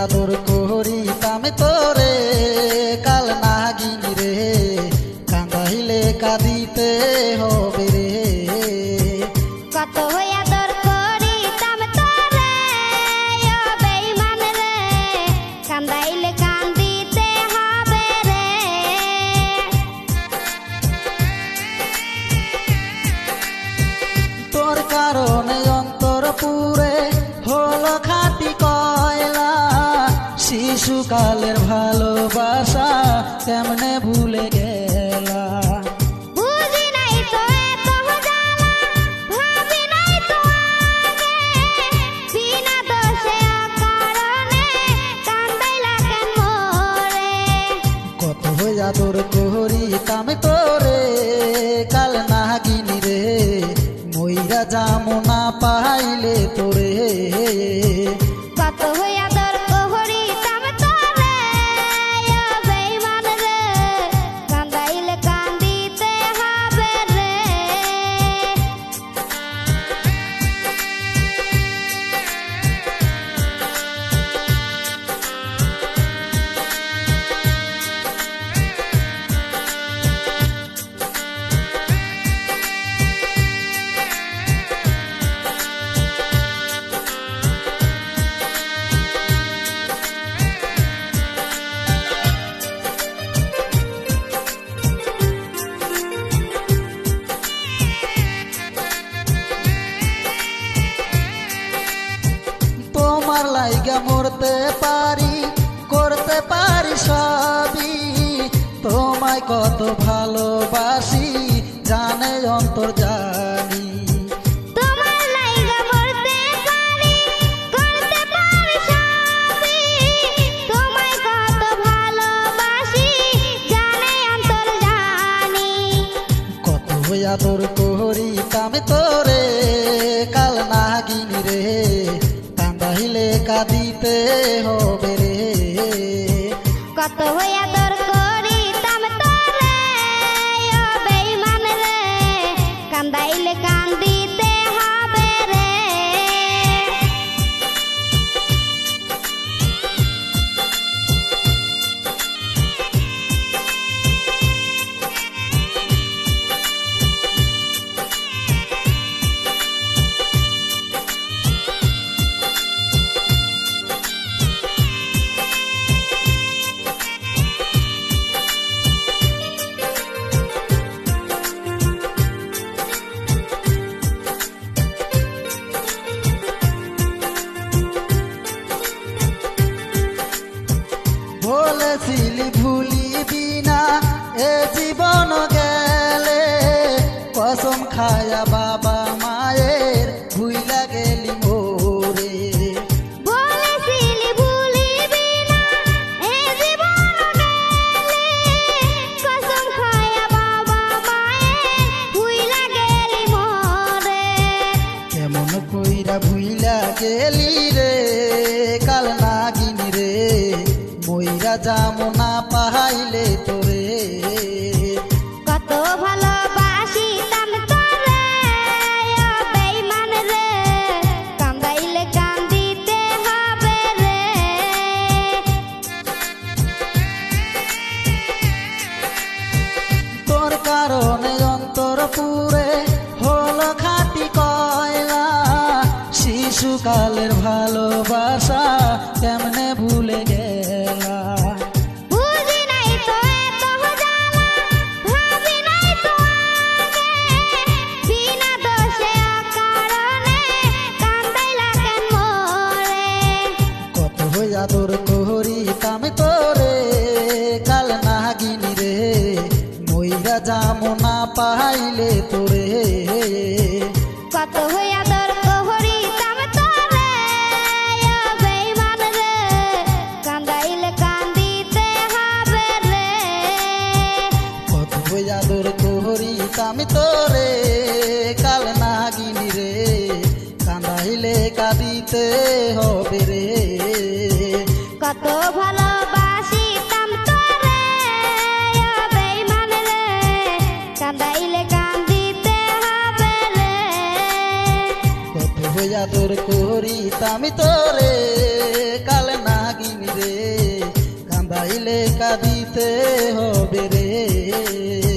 আদর করিতাম তোরে কাল নাগিনী রে, কান্দাইলে কাঁদিতে হবে রে। কত আদর করিতাম তোরে ও বেঈমান রে, কান্দাইলে কান্দিতে হবে রে। তোর কারণে অন্তর পুরে হলো খাঁটি কয়লা, শিশুকালের ভালোবাসা কেমনে ভুলে গেলা। বুঝি নাই তো এত জ্বালা, ভাবি নাই তো আগে, বিনা দোষে অকারণে কান্দাইলা কেন মোরে। কত আদর করিতাম তোরে কাল নাগিনী রে, মইরা যামো না পাইলে তোরে। কত আদর করিতাম তোরে ও বেঈমান রে, কান্দাইলে কান্দিতে হবে রে। তোমার লাইগা মরতে পারি, করতে পারি সবই, তোমায় কত ভালোবাসি জানে অন্তর জানি। তোমার লাইগা মরতে পারি, করতে পারি সবই, তোমায় কত ভালোবাসি জানে অন্তর জানি। কত আদর করিতাম তোরে কাল নাগিনী রে, কান্দাইলে কাঁদিতে হবে রে। কত আদর করিতাম তোরে ও বেঈমান রে, কান্দাইলে কান্দিতে হবে রে। বলেছিলি ভুলিবি না এ জীবন গেলে, কসম খায়া বাবা মায়ের ভুইলা গেলি মোরে। বলেছিলি ভুলিবি না এ জীবন গেলে, কসম খায়া বাবা মায়ের ভুইলা গেলি মোরে। কেমন কইরা ভুইলা গেলি রে কাল নাগিনী রে, মইরা যামো না পাইলে তোরে। কত ভালোবাসিতাম তোরে ও বেঈমান রে, কান্দাইলে কান্দিতে হবে রে। তোর কারণে অন্তর পুরে হলো খাঁটি কয়লা, শিশুকালের ভালোবাসা কেমনে ভুলে গেলা। বুঝি নাই তো এত জ্বালা, ভাবি নাই তো আগে, বিনা দোষে অকারণে কান্দাইলা কেন মোরে। কত আদর করিতাম তোরে কাল নাগিনী রে, মইরা যামো না পাইলে তোরে। কত আদর করিতাম তোরে ও বেঈমান রে, কান্দাইলে কান্দিতে হবে রে। কত আদর করিতাম তোরে কাল নাগিনী রে, কান্দাইলে কাঁদিতে হবে রে। কত ভালোবাসিতাম তোরে ও বেঈমান রে, কান্দাইলে কান্দিতে হবে রে। কত আদর করিতাম তোরে কাল নাগিনী কাঁদিতে হবে রে।